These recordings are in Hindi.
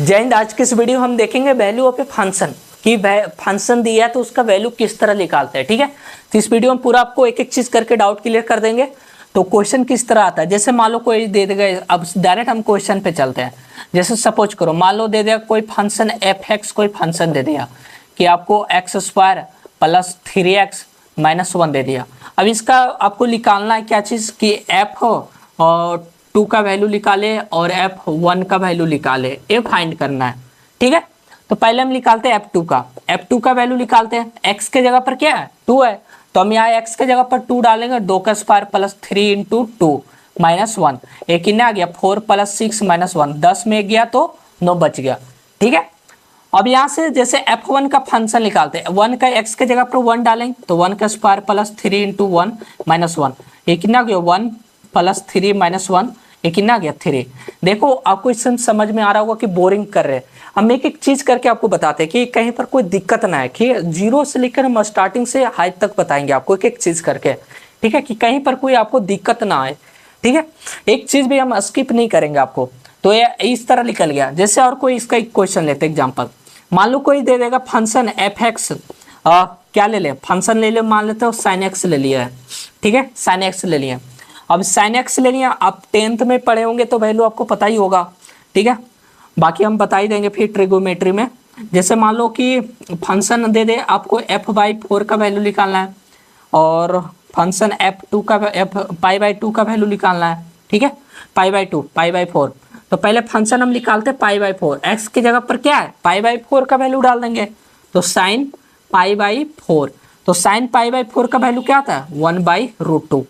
जय हिंद। आज के इस वीडियो हम देखेंगे वैल्यू ऑफ ए फंक्शन कि फंक्शन दिया है तो उसका वैल्यू किस तरह निकालते हैं। ठीक है, तो इस वीडियो में पूरा आपको एक एक चीज करके डाउट क्लियर कर देंगे। तो क्वेश्चन किस तरह आता है, जैसे मान लो कोई दे देगा, अब डायरेक्ट हम क्वेश्चन पे चलते हैं। जैसे सपोज करो, मान लो दे दिया कोई फंक्शन एफ एक्स, कोई फंक्शन दे दिया कि आपको x square plus 3x minus 1 दे दिया। अब इसका आपको निकालना है क्या चीज कि एफ और 2 का वैल्यू निकाले और f1 का वैल्यू निकाले, ये फाइंड करना है। ठीक है, तो पहले हम निकालते हैं f2 का वैल्यू निकालते हैं। x के जगह पर क्या है 2 है, तो हम यहाँ x के जगह पर 2 डालेंगे, 2 का स्क्वायर प्लस 3 इंटू 2 माइनस 1, एक कितना आ गया 4 प्लस 6 माइनस 1, 10 में गया तो 9 बच गया। ठीक है, अब यहाँ से जैसे f1 का फंक्शन निकालते हैं, 1 का x के जगह पर 1 डालेंगे तो 1 का स्क्वायर प्लस 3 इंटू 1 माइनस 1, ये कितना गया 1 प्लस 3 माइनस 1, ये कितना गया 3। देखो आपको इससे समझ में आ रहा होगा कि बोरिंग कर रहे हैं। हम एक एक चीज करके आपको बताते हैं कि कहीं पर कोई दिक्कत ना है, कि जीरो से लेकर हम स्टार्टिंग से हाई तक बताएंगे आपको एक एक चीज करके। ठीक है, कि कहीं पर कोई आपको दिक्कत ना आए। ठीक है, एक चीज भी हम स्किप नहीं करेंगे आपको। तो ये इस तरह निकल गया। जैसे और कोई इसका एक क्वेश्चन लेते एग्जाम्पल, मान लो कोई दे देगा फंक्शन एफ एक्स, क्या ले ले फंक्शन ले ले, मान लेते हो साइन एक्स ले लिया है। ठीक है, साइन एक्स ले लिया। अब साइन एक्स ले लिया, आप 10th में पढ़े होंगे तो वैल्यू आपको पता ही होगा। ठीक है, बाकी हम बता ही देंगे फिर ट्रिगोमेट्री में। जैसे मान लो कि फंक्शन दे दे आपको f/4 का वैल्यू निकालना है और फंक्शन f2 का पाई/2 का वैल्यू निकालना है। ठीक है, पाई/2 पाई/4, तो पहले फंक्शन हम निकालते हैं पाई/4, एक्स की जगह पर क्या है पाई/4 का वैल्यू डाल देंगे तो साइन पाई/4, तो साइन पाई/4 का वैल्यू क्या आता है 1/√2।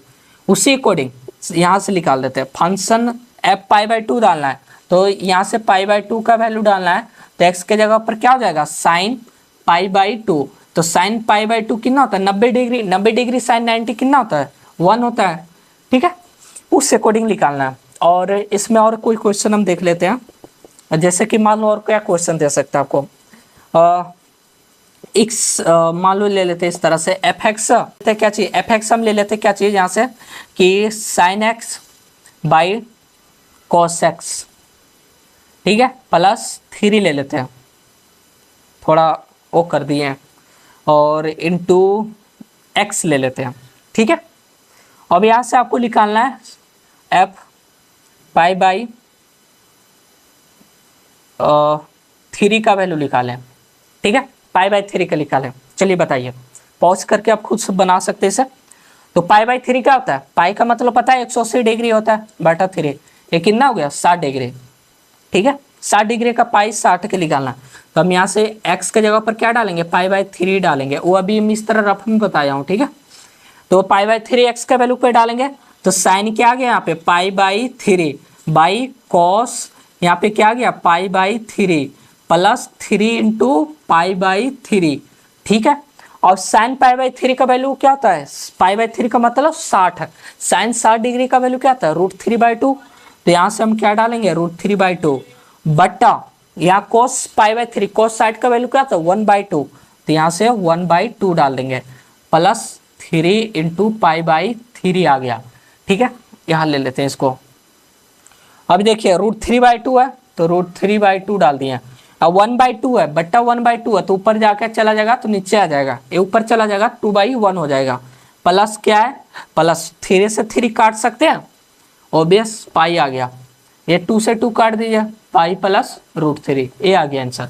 उसी अकॉर्डिंग यहाँ से निकाल देते हैं, फंक्शन f पाई/2 डालना है तो यहाँ से पाई/2 का वैल्यू डालना है, तो x के जगह पर क्या हो जाएगा साइन पाई/2, तो साइन पाई/2 कितना होता है 90 डिग्री, 90 डिग्री साइन 90 कितना होता है 1 होता है। ठीक है, उस अकॉर्डिंग निकालना है। और इसमें और कोई क्वेश्चन हम देख लेते हैं। जैसे कि मान लो और क्या क्वेश्चन दे सकता है आपको, x मान लो ले लेते हैं इस तरह से एफ एक्स, क्या चाहिए एफ एक्स हम ले लेते क्या चाहिए यहाँ से कि sine x by cos x. ठीक है, प्लस 3 ले लेते हैं, थोड़ा वो कर दिए हैं, और इंटू एक्स ले लेते हैं। ठीक है, अब यहाँ से आपको निकालना है एफ पाई/3 का वैल्यू निकालें। ठीक है, पाई/3 का निकालें। चलिए बताइए, पॉज करके आप खुद से बना सकते हैं इसे। तो पाई/3 क्या होता है, पाई का मतलब पता है 180 डिग्री होता है बटा 3, ये कितना हो गया 60 डिग्री। ठीक है, 60 डिग्री का पाई 60 के निकालना, तो हम यहाँ से x के जगह पर क्या डालेंगे पाई/3 डालेंगे, वो अभी हम इस तरह रफ में बताया हूँ। ठीक है, तो पाई/3 x का वैल्यू पे डालेंगे तो साइन क्या आ गया यहाँ पे पाई/3 बाई कॉस, यहाँ पे क्या आ गया पाई/3 प्लस 3 इंटू पाई/3। ठीक है, और साइन पाई/3 का वैल्यू क्या होता है पाई/3 का मतलब 60 है, साइन 60 डिग्री का वैल्यू क्या होता है √3/2, तो यहाँ से हम क्या डालेंगे √3/2 बटा यहाँ cos पाई/3, cos 60 का वैल्यू क्या था 1/2, तो यहाँ से 1/2 डाल देंगे प्लस 3 इंटू पाई/3 आ गया। ठीक है, यहाँ ले लेते हैं इसको। अब देखिए √3/2 है तो √3/2 डाल दिए, अब 1/2 है बट्टा 1/2 है तो ऊपर जाकर चला जाएगा तो नीचे आ जाएगा, ये ऊपर चला जाएगा 2/1 हो जाएगा, प्लस क्या है प्लस 3 से 3 काट सकते हैं, ऑब्वियस पाई आ गया, ये 2 से 2 काट दीजिए पाई प्लस √3, ये आ गया आंसर।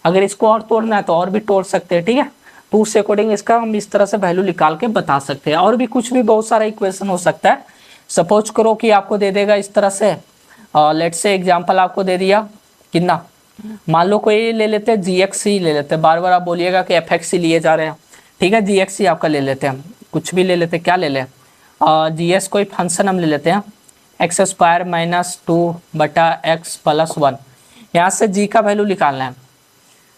अगर इसको और तोड़ना है तो और भी तोड़ सकते हैं। ठीक है, तो उस अकॉर्डिंग इसका हम इस तरह से वैल्यू निकाल के बता सकते हैं। और भी कुछ भी बहुत सारा इक्वेशन हो सकता है। सपोज करो कि आपको दे देगा इस तरह से, लेट्स से एग्जांपल आपको दे दिया कितना, मान लो कोई ले लेते हैं gx ही ले लेते हैं, बार बार आप बोलिएगा कि fx ही लिए जा रहे हैं। ठीक है, gx ही आपका ले लेते हैं, कुछ भी ले लेते हैं, क्या ले लें gs कोई फंक्शन हम ले लेते हैं x² - 2 बटा x प्लस 1, यहाँ से g का वैल्यू निकालना है।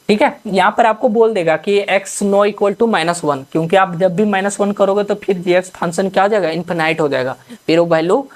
ठीक है, यहाँ पर आपको बोल देगा कि x नो इक्वल टू -1, क्योंकि आप जब भी -1 करोगे तो फिर gx फंक्शन क्या हो जाएगा इन्फिनाइट हो जाएगा, फिर वो वैल्यू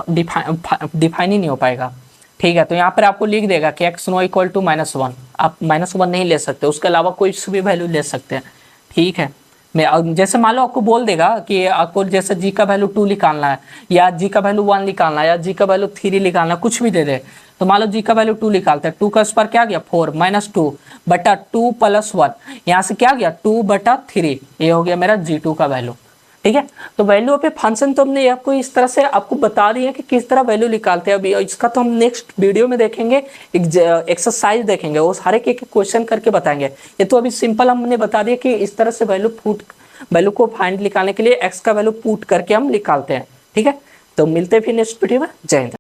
डिफाइन ही नहीं हो पाएगा। ठीक है, तो यहाँ पर आपको लिख देगा कि x नो इक्वल टू -1, आप -1 नहीं ले सकते, उसके अलावा कोई भी वैल्यू ले सकते हैं। ठीक है, मैं जैसे मान लो आपको बोल देगा कि आपको जैसे g का वैल्यू 2 निकालना है या g का वैल्यू 1 निकालना है या g का वैल्यू 3 निकालना है, कुछ भी दे दे तो मान लो जी का वैल्यू 2 निकालते हैं, 2 का स्क्वायर क्या गया 4 माइनस 2 बटा 2 प्लस 1, यहाँ से क्या गया 2 बटा 3, ये हो गया मेरा जी2 का वैल्यू। ठीक है, तो वैल्यू ऑफ ए फंक्शन तो हमने आपको इस तरह से आपको बता दिया कि किस तरह वैल्यू निकालते हैं। अभी इसका तो हम नेक्स्ट वीडियो में देखेंगे, एक्सरसाइज देखेंगे, वो हर एक क्वेश्चन करके बताएंगे। ये तो अभी सिंपल हमने बता दिया कि इस तरह से वैल्यू को फाइंड निकालने के लिए एक्स का वैल्यू पुट करके हम निकालते हैं। ठीक है, तो मिलते हैं फिर नेक्स्ट वीडियो में। जय हिंद।